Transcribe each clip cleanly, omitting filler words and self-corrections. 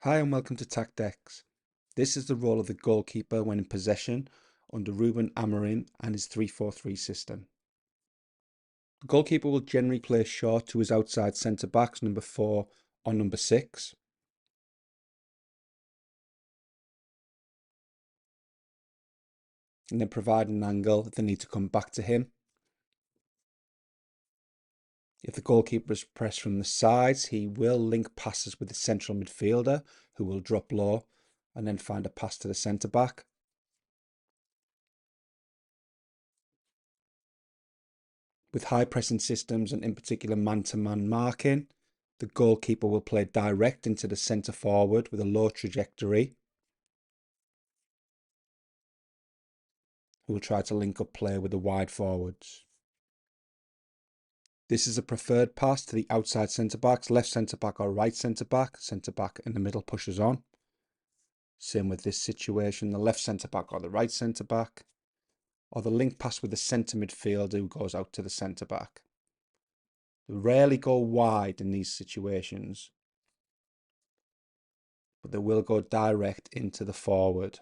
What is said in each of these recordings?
Hi and welcome to Tactics. This is the role of the goalkeeper when in possession under Ruben Amorim and his 3-4-3 system. The goalkeeper will generally play short to his outside centre backs, number 4 or number 6. And then provide an angle if they need to come back to him. If the goalkeeper is pressed from the sides, he will link passes with the central midfielder, who will drop low and then find a pass to the centre back. With high pressing systems and in particular man-to-man marking, the goalkeeper will play direct into the centre forward with a low trajectory, who will try to link up play with the wide forwards. This is a preferred pass to the outside centre backs, left centre back or right centre back in the middle pushes on. Same with this situation, the left centre back or the right centre back, or the link pass with the centre midfielder who goes out to the centre back. They rarely go wide in these situations, but they will go direct into the forward.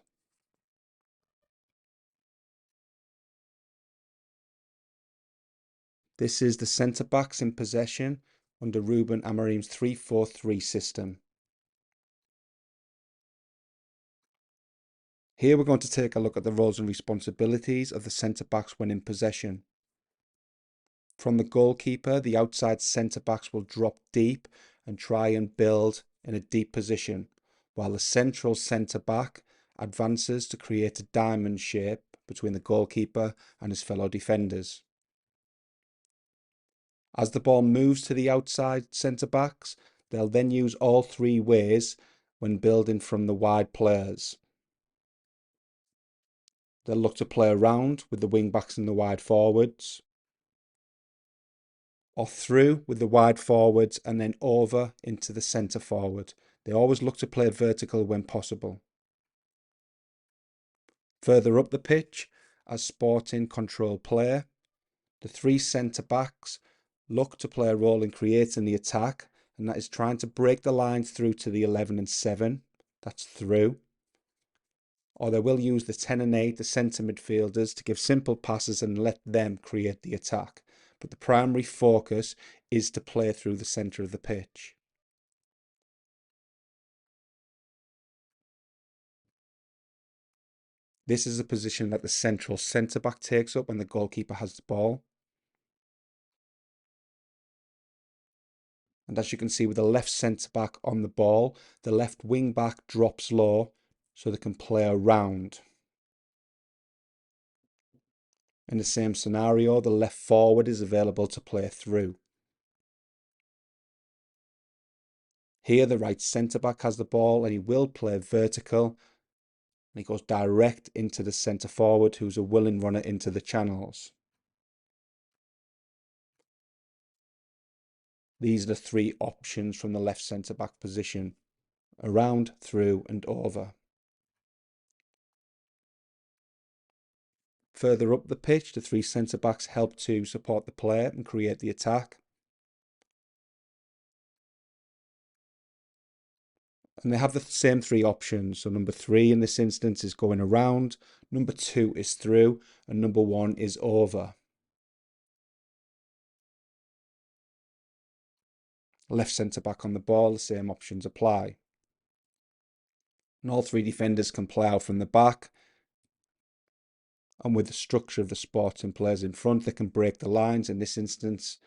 This is the centre backs in possession under Ruben Amorim's 3-4-3 system. Here we're going to take a look at the roles and responsibilities of the centre backs when in possession. From the goalkeeper, the outside centre backs will drop deep and try and build in a deep position, while the central centre back advances to create a diamond shape between the goalkeeper and his fellow defenders. As the ball moves to the outside centre backs, they'll then use all three ways when building from the wide players. They'll look to play around with the wing backs and the wide forwards, or through with the wide forwards and then over into the centre forward. They always look to play vertical when possible. Further up the pitch, as Sporting control play, the three centre backs look to play a role in creating the attack, and that is trying to break the lines through to the 11 and 7. That's through. Or they will use the 10 and 8, the centre midfielders, to give simple passes and let them create the attack. But the primary focus is to play through the centre of the pitch. This is a position that the central centre back takes up when the goalkeeper has the ball. And as you can see with the left centre back on the ball, the left wing back drops low so they can play around. In the same scenario, the left forward is available to play through. Here the right centre back has the ball and he will play vertical, and he goes direct into the centre forward, who's a willing runner into the channels. These are the three options from the left centre back position: around, through and over. Further up the pitch, the three centre backs help to support the player and create the attack. And they have the same three options. So number 3 in this instance is going around, number 2 is through, and number 1 is over. Left centre back on the ball, the same options apply. And all three defenders can play out from the back. And with the structure of the Sporting players in front, they can break the lines. In this instance,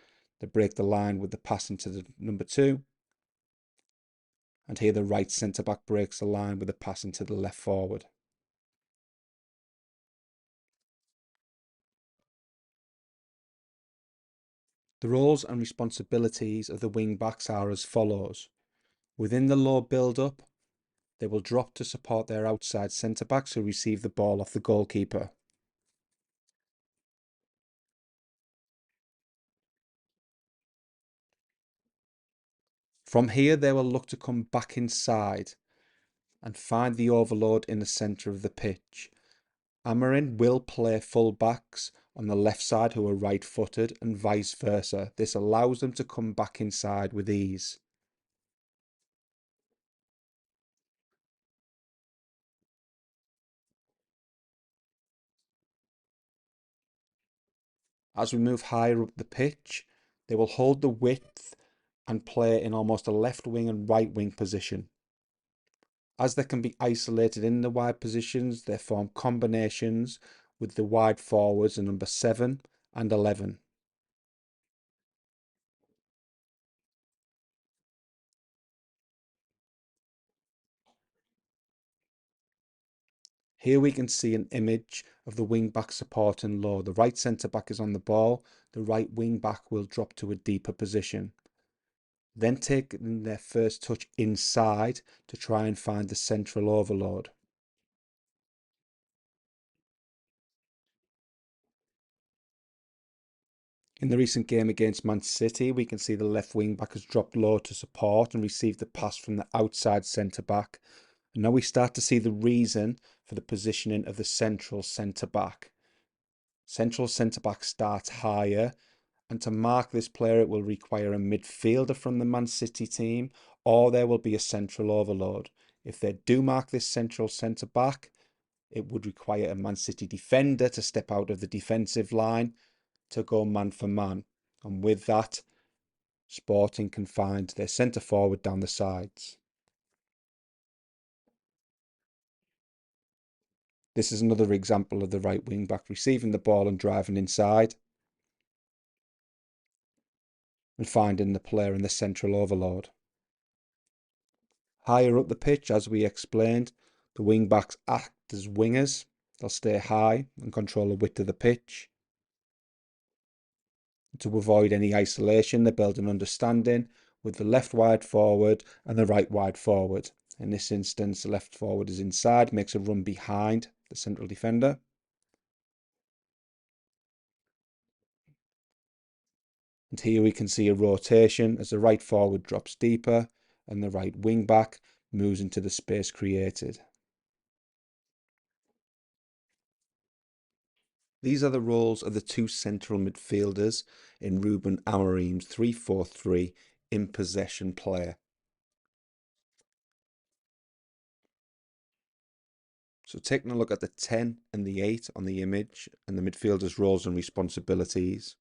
they break the line with the pass into the number 2. And here the right centre back breaks the line with the pass into the left forward. The roles and responsibilities of the wing backs are as follows. Within the low build-up, they will drop to support their outside centre backs who receive the ball off the goalkeeper. From here, they will look to come back inside and find the overload in the centre of the pitch. Amorim will play full backs on the left side who are right-footed and vice versa. This allows them to come back inside with ease. As we move higher up the pitch, they will hold the width and play in almost a left wing and right wing position. As they can be isolated in the wide positions, they form combinations with the wide forwards in number 7 and 11. Here we can see an image of the wing back supporting low. The right centre back is on the ball, the right wing back will drop to a deeper position. Then take their first touch inside to try and find the central overload. In the recent game against Man City, we can see the left wing back has dropped low to support and received the pass from the outside centre back. And now we start to see the reason for the positioning of the central centre back. Central centre back starts higher, and to mark this player, it will require a midfielder from the Man City team, or there will be a central overload. If they do mark this central centre back, it would require a Man City defender to step out of the defensive line to go man for man. And with that, Sporting can find their centre forward down the sides. This is another example of the right wing back receiving the ball and driving inside and finding the player in the central overload. Higher up the pitch, as we explained, the wing backs act as wingers. They'll stay high and control the width of the pitch. To avoid any isolation, they build an understanding with the left wide forward and the right wide forward. In this instance, the left forward is inside, makes a run behind the central defender. And here we can see a rotation as the right forward drops deeper and the right wing back moves into the space created. These are the roles of the two central midfielders in Ruben Amorim's 3-4-3 in possession play. So taking a look at the 10 and the 8 on the image and the midfielders' roles and responsibilities.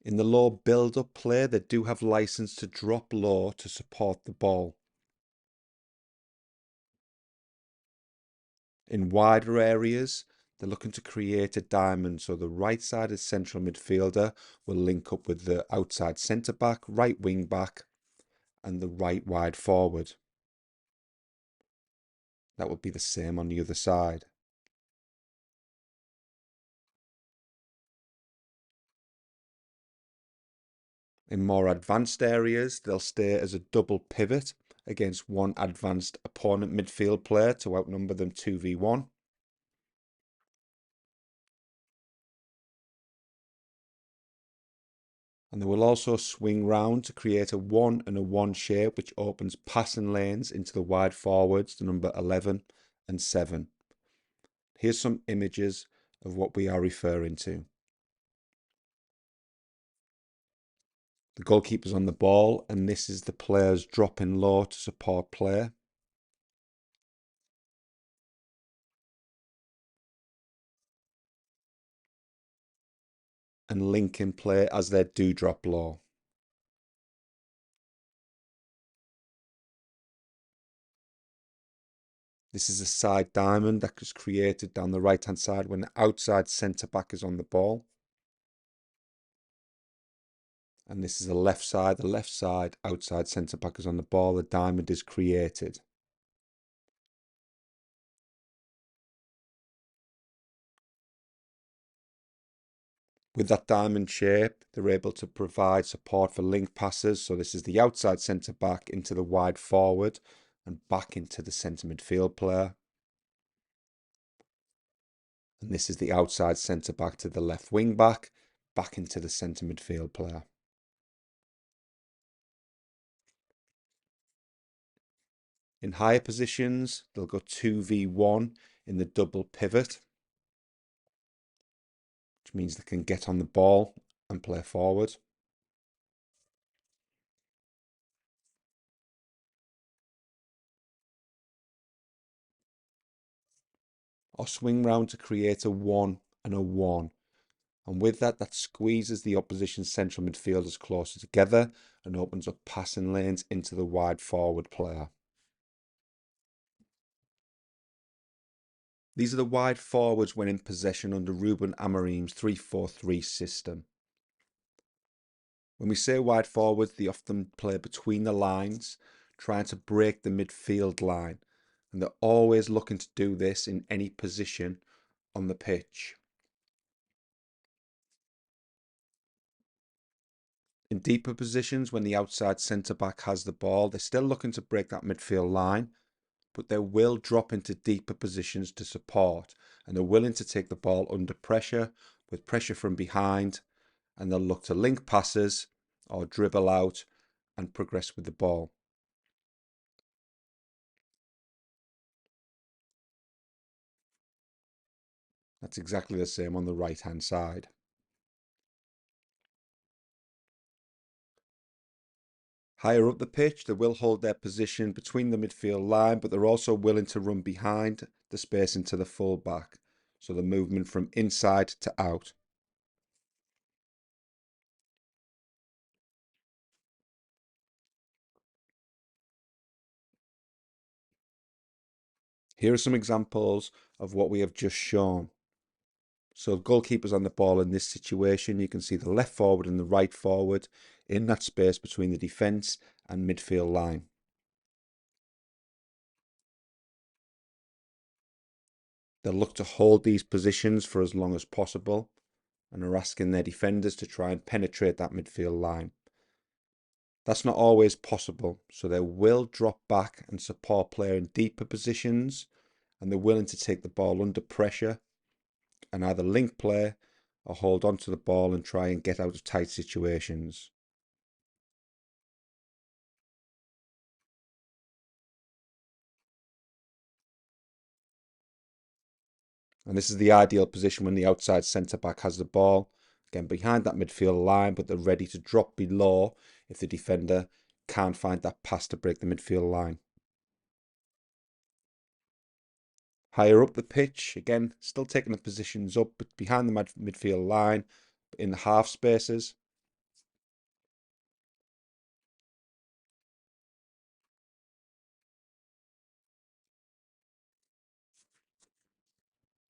In the low build-up play, they do have license to drop low to support the ball. In wider areas, they're looking to create a diamond, so the right-sided central midfielder will link up with the outside centre-back, right wing-back and the right wide forward. That would be the same on the other side. In more advanced areas, they'll stay as a double pivot against one advanced opponent midfield player to outnumber them 2v1. And they will also swing round to create a 1 and a 1 shape, which opens passing lanes into the wide forwards, the number 11 and 7. Here's some images of what we are referring to. The goalkeeper's on the ball, and this is the players dropping low to support play. And linking play as they do drop low. This is a side diamond that is created down the right hand side when the outside centre back is on the ball. And this is the left side outside centre back is on the ball, the diamond is created. With that diamond shape, they're able to provide support for link passes. So this is the outside centre back into the wide forward and back into the centre midfield player. And this is the outside centre back to the left wing back into the centre midfield player. In higher positions, they'll go 2v1 in the double pivot, which means they can get on the ball and play forward. Or swing round to create a 1 and a 1. And with that, that squeezes the opposition central midfielders closer together and opens up passing lanes into the wide forward player. These are the wide forwards when in possession under Ruben Amorim's 3-4-3 system. When we say wide forwards, they often play between the lines, trying to break the midfield line. And they're always looking to do this in any position on the pitch. In deeper positions, when the outside centre-back has the ball, they're still looking to break that midfield line, but they will drop into deeper positions to support, and they're willing to take the ball under pressure, with pressure from behind, and they'll look to link passes or dribble out and progress with the ball. That's exactly the same on the right-hand side. Higher up the pitch, they will hold their position between the midfield line, but they're also willing to run behind the space into the full-back, so the movement from inside to out. Here are some examples of what we have just shown. So goalkeeper's on the ball in this situation. You can see the left forward and the right forward in that space between the defence and midfield line. They'll look to hold these positions for as long as possible and are asking their defenders to try and penetrate that midfield line. That's not always possible, so they will drop back and support player in deeper positions, and they're willing to take the ball under pressure and either link play or hold on to the ball and try and get out of tight situations. And this is the ideal position when the outside centre-back has the ball, again behind that midfield line, but they're ready to drop below if the defender can't find that pass to break the midfield line. Higher up the pitch, again, still taking the positions up, but behind the midfield line, in the half spaces.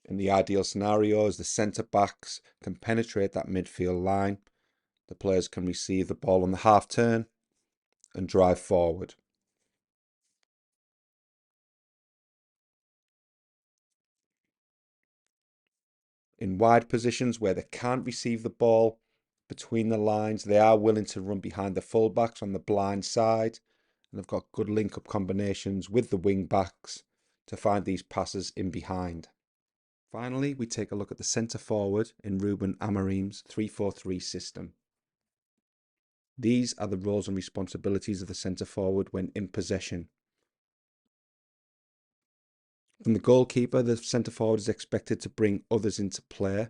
In the ideal scenario, as the centre backs can penetrate that midfield line, the players can receive the ball on the half turn and drive forward. In wide positions where they can't receive the ball between the lines, they are willing to run behind the fullbacks on the blind side, and they've got good link-up combinations with the wing-backs to find these passes in behind. Finally, we take a look at the centre forward in Ruben Amorim's 3-4-3 system. These are the roles and responsibilities of the centre forward when in possession. From the goalkeeper, the centre forward is expected to bring others into play.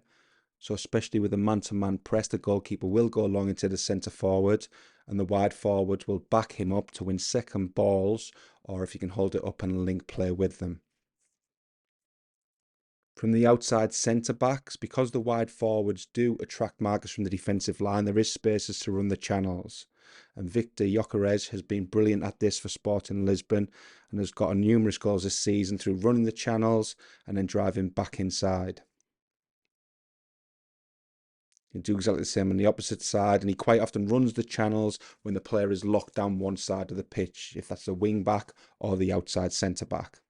So especially with a man-to-man press, the goalkeeper will go along into the centre forward and the wide forward will back him up to win second balls, or if he can hold it up and link play with them. From the outside centre backs, because the wide forwards do attract markers from the defensive line, there is spaces to run the channels. And Victor Gyökeres has been brilliant at this for Sporting Lisbon and has got numerous goals this season through running the channels and then driving back inside. He can do exactly the same on the opposite side, and he quite often runs the channels when the player is locked down one side of the pitch, if that's the wing back or the outside centre back.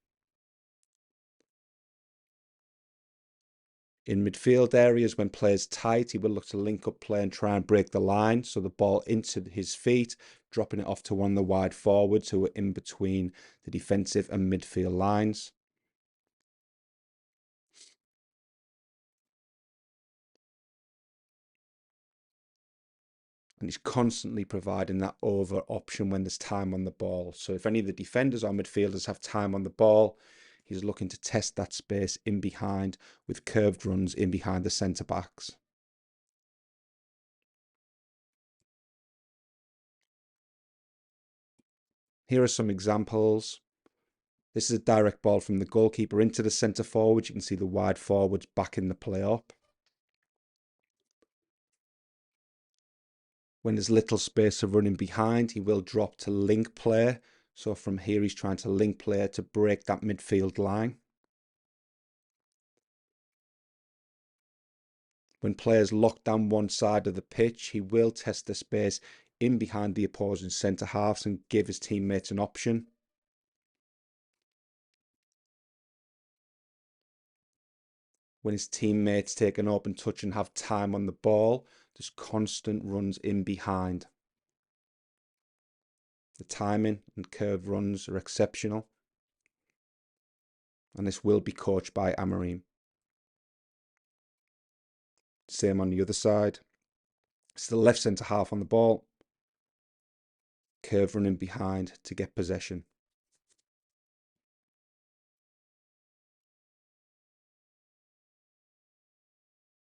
In midfield areas, when players tight, he will look to link up play and try and break the line, so the ball into his feet, dropping it off to one of the wide forwards who are in between the defensive and midfield lines. And he's constantly providing that over option when there's time on the ball. So if any of the defenders or midfielders have time on the ball, he's looking to test that space in behind with curved runs in behind the centre backs. Here are some examples. This is a direct ball from the goalkeeper into the centre forward. You can see the wide forwards backing the play up. When there's little space of running behind, he will drop to link play. So from here, he's trying to link play to break that midfield line. When players lock down one side of the pitch, he will test the space in behind the opposing centre halves and give his teammates an option. When his teammates take an open touch and have time on the ball, there's constant runs in behind. The timing and curve runs are exceptional, and this will be coached by Amorim. Same on the other side. It's the left centre half on the ball. Curve running behind to get possession.